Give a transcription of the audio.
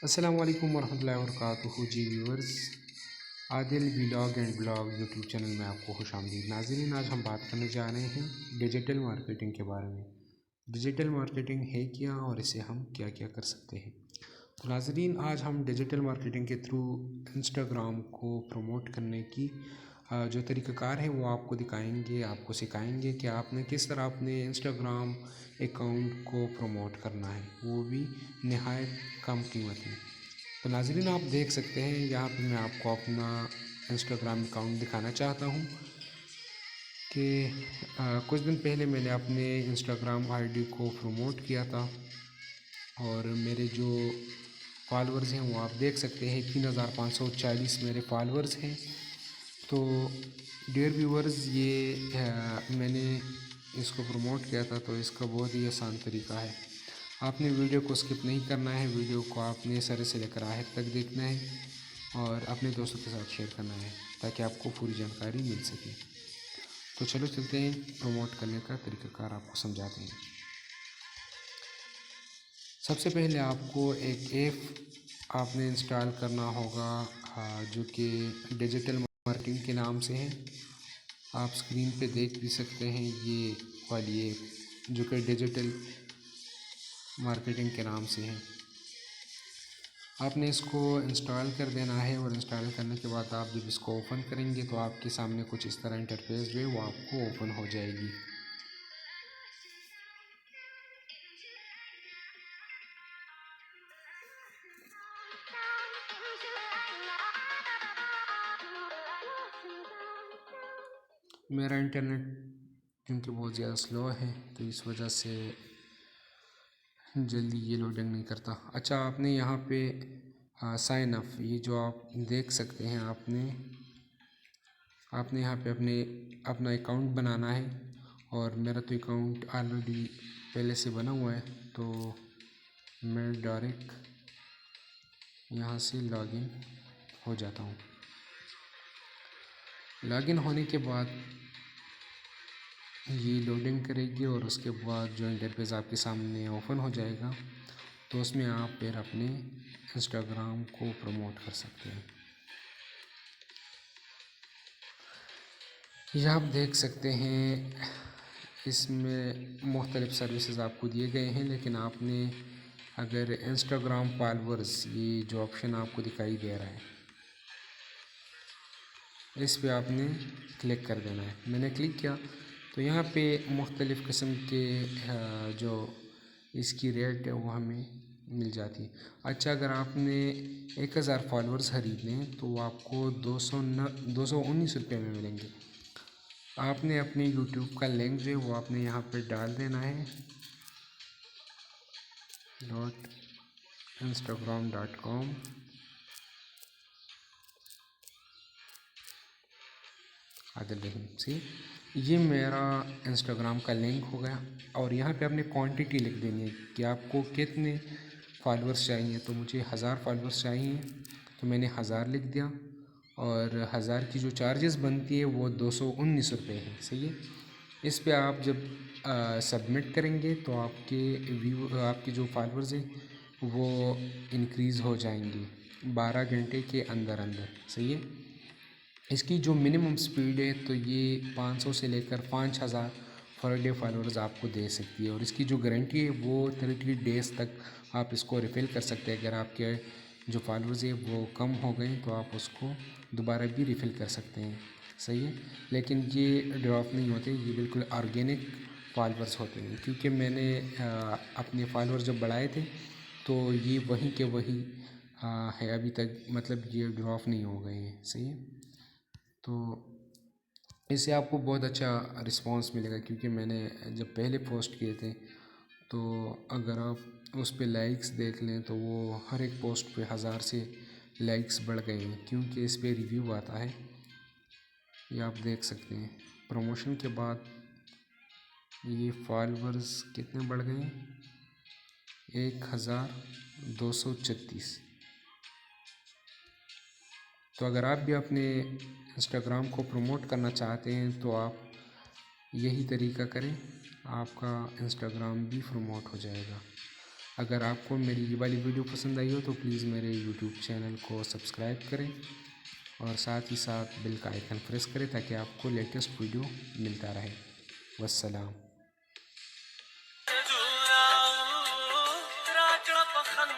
अस्सलाम वालेकुम वरहमतुल्लाहि वबरकातुहू जी viewers, Adil vlog and blog YouTube channel में आपको खुशामदीद। नाज़रीन, आज हम बात करने जा रहे हैं डिजिटल मार्केटिंग के बारे में। डिजिटल मार्केटिंग है क्या और इसे हम क्या क्या कर सकते हैं। तो नाज़रीन, आज हम डिजिटल मार्केटिंग के थ्रू इंस्टाग्राम को प्रमोट करने की जो तरीक़ाकार है वो आपको दिखाएंगे, आपको सिखाएंगे कि आपने किस तरह अपने इंस्टाग्राम अकाउंट को प्रमोट करना है, वो भी नहायत कम कीमत में। तो नाज़रीन, आप देख सकते हैं यहाँ पे मैं आपको अपना इंस्टाग्राम अकाउंट दिखाना चाहता हूँ कि कुछ दिन पहले मैंने अपने इंस्टाग्राम आईडी को प्रमोट किया था और मेरे जो फॉलोअर्स हैं वो आप देख सकते हैं 3540 मेरे फॉलोअर्स हैं। तो डियर व्यूअर्स, ये मैंने इसको प्रमोट किया था, तो इसका बहुत ही आसान तरीका है। आपने वीडियो को स्किप नहीं करना है, वीडियो को आपने सर से लेकर आखिर तक देखना है और अपने दोस्तों के साथ शेयर करना है ताकि आपको पूरी जानकारी मिल सके। तो चलो चलते हैं, प्रमोट करने का तरीक़ाकार आपको समझाते हैं। सबसे पहले आपको एक ऐप आपने इंस्टॉल करना होगा जो कि डिजिटल मार्केटिंग के नाम से है। आप स्क्रीन पे देख भी सकते हैं ये वाली ऐप जो कि डिजिटल मार्केटिंग के नाम से है। आपने इसको इंस्टॉल कर देना है और इंस्टॉल करने के बाद आप जब इसको ओपन करेंगे तो आपके सामने कुछ इस तरह इंटरफेस जो है वो आपको ओपन हो जाएगी। मेरा इंटरनेट क्योंकि बहुत ज़्यादा स्लो है तो इस वजह से जल्दी ये लोडिंग नहीं करता। अच्छा, आपने यहाँ पे साइन अप, ये जो आप देख सकते हैं, आपने यहाँ पे अपना अकाउंट बनाना है और मेरा तो अकाउंट ऑलरेडी पहले से बना हुआ है, तो मैं डायरेक्ट यहाँ से लॉगिन हो जाता हूँ। लॉगिन होने के बाद ये लोडिंग करेगी और उसके बाद जो इंटरफेस आपके सामने ओपन हो जाएगा, तो उसमें आप फिर अपने इंस्टाग्राम को प्रमोट कर सकते हैं। ये आप देख सकते हैं, इसमें मुख्तलिफ़ सर्विसेज आपको दिए गए हैं, लेकिन आपने अगर इंस्टाग्राम फॉलोअर्स, ये जो ऑप्शन आपको दिखाई दे रहा है, इस पे आपने क्लिक कर देना है। मैंने क्लिक किया तो यहाँ पे मुख्तलिफ़ किस्म के जो इसकी रेट है वो हमें मिल जाती है। अच्छा, अगर आपने 1000 फॉलोअर्स ख़रीदने हैं तो वो आपको 219 रुपये में मिलेंगे। आपने अपने यूट्यूब का लिंक जो है वो आपने यहाँ पे डाल देना है .instagram.com। आदिल रहीम से ये मेरा इंस्टाग्राम का लिंक हो गया और यहाँ पे आपने क्वांटिटी लिख देनी है कि आपको कितने फॉलोअर्स चाहिए। तो मुझे 1000 फॉलोअर्स चाहिए, तो मैंने 1000 लिख दिया और 1000 की जो चार्जेस बनती है वो 219 रुपये है। सही है। इस पे आप जब सबमिट करेंगे तो आपके जो फॉलोअर्स हैं वो इंक्रीज़ हो जाएंगे 12 घंटे के अंदर अंदर। सही है। इसकी जो मिनिमम स्पीड है तो ये 500 से लेकर 5000 पर डे फॉलोअर्स आपको दे सकती है और इसकी जो गारंटी है वो 30 डेज़ तक आप इसको रिफ़िल कर सकते हैं। अगर आपके जो फॉलोअर्स है वो कम हो गए तो आप उसको दोबारा भी रिफ़िल कर सकते हैं। सही है। लेकिन ये ड्रॉप नहीं होते, ये बिल्कुल ऑर्गेनिक फॉलोअर्स होते हैं, क्योंकि मैंने अपने फॉलोअर्स जब बढ़ाए थे तो ये वहीं के वही है अभी तक, मतलब ये ड्रॉप नहीं हो गए हैं। सही है। तो इससे आपको बहुत अच्छा रिस्पांस मिलेगा, क्योंकि मैंने जब पहले पोस्ट किए थे तो अगर आप उस पे लाइक्स देख लें तो वो हर एक पोस्ट पे 1000 से लाइक्स बढ़ गए हैं, क्योंकि इस पे रिव्यू आता है। ये आप देख सकते हैं प्रमोशन के बाद ये फॉलोअर्स कितने बढ़ गए, 1236। तो अगर आप भी अपने इंस्टाग्राम को प्रमोट करना चाहते हैं तो आप यही तरीका करें, आपका इंस्टाग्राम भी प्रमोट हो जाएगा। अगर आपको मेरी ये वाली वीडियो पसंद आई हो तो प्लीज़ मेरे यूट्यूब चैनल को सब्सक्राइब करें और साथ ही साथ बेल का आइकन प्रेस करें ताकि आपको लेटेस्ट वीडियो मिलता रहे। वस्सलाम।